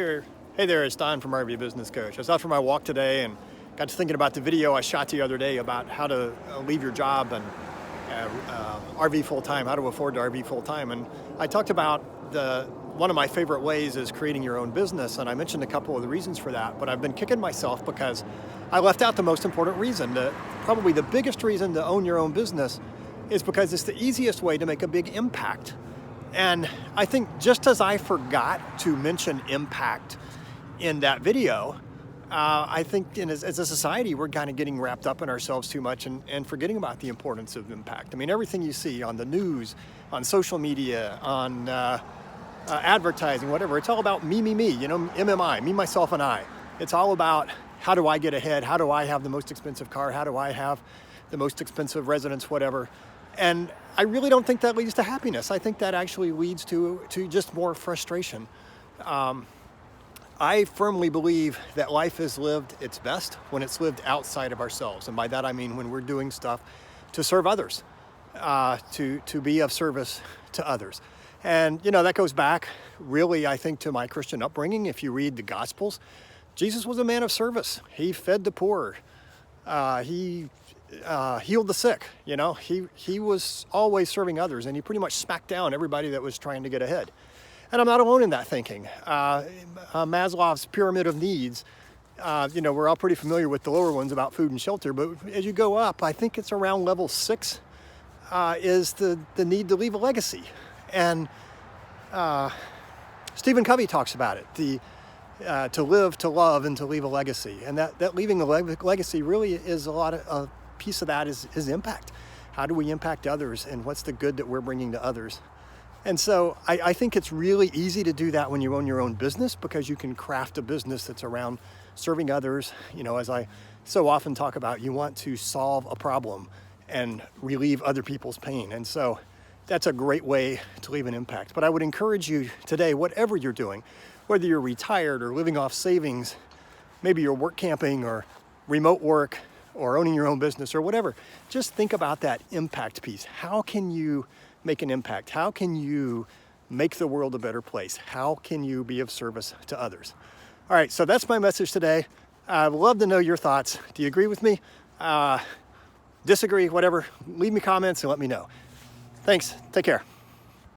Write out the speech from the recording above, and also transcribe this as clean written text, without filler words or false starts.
Hey there, it's Don from RV Business Coach. I was out for my walk today and got to thinking about the video I shot the other day about how to leave your job and RV full-time, how to afford to RV full-time. And I talked about one of my favorite ways is creating your own business, and I mentioned a couple of the reasons for that, but I've been kicking myself because I left out the most important reason. Probably the biggest reason to own your own business is because it's the easiest way to make a big impact. And I think just as I forgot to mention impact in that video, I think as a society, we're kind of getting wrapped up in ourselves too much and forgetting about the importance of impact. I mean, everything you see on the news, on social media, on advertising, whatever, it's all about me, MMI, me, myself, and I. It's all about how do I get ahead? How do I have the most expensive car? How do I have the most expensive residence, whatever? And I really don't think that leads to happiness. I think that actually leads to just more frustration. I firmly believe that life is lived its best when it's lived outside of ourselves. And by that I mean when we're doing stuff to serve others, to be of service to others. And that goes back really, I think, to my Christian upbringing. If you read the Gospels, Jesus was a man of service. He fed the poor. He healed the sick. He was always serving others, and he pretty much smacked down everybody that was trying to get ahead. And I'm not alone in that thinking. Maslow's pyramid of needs, we're all pretty familiar with the lower ones about food and shelter, but as you go up, I think it's around level 6 is the need to leave a legacy. And Stephen Covey talks about it, to live, to love, and to leave a legacy. And that leaving a legacy really is a piece of that is impact. How do we impact others, and what's the good that we're bringing to others? And so I think it's really easy to do that when you own your own business, because you can craft a business that's around serving others. As I so often talk about, you want to solve a problem and relieve other people's pain. And so that's a great way to leave an impact. But I would encourage you today, whatever you're doing, whether you're retired or living off savings, maybe you're work camping or remote work or owning your own business or whatever, just think about that impact piece. How can you make an impact? How can you make the world a better place? How can you be of service to others? All right, so that's my message today. I'd love to know your thoughts. Do you agree with me? Disagree, whatever? Leave me comments and let me know. Thanks. Take care.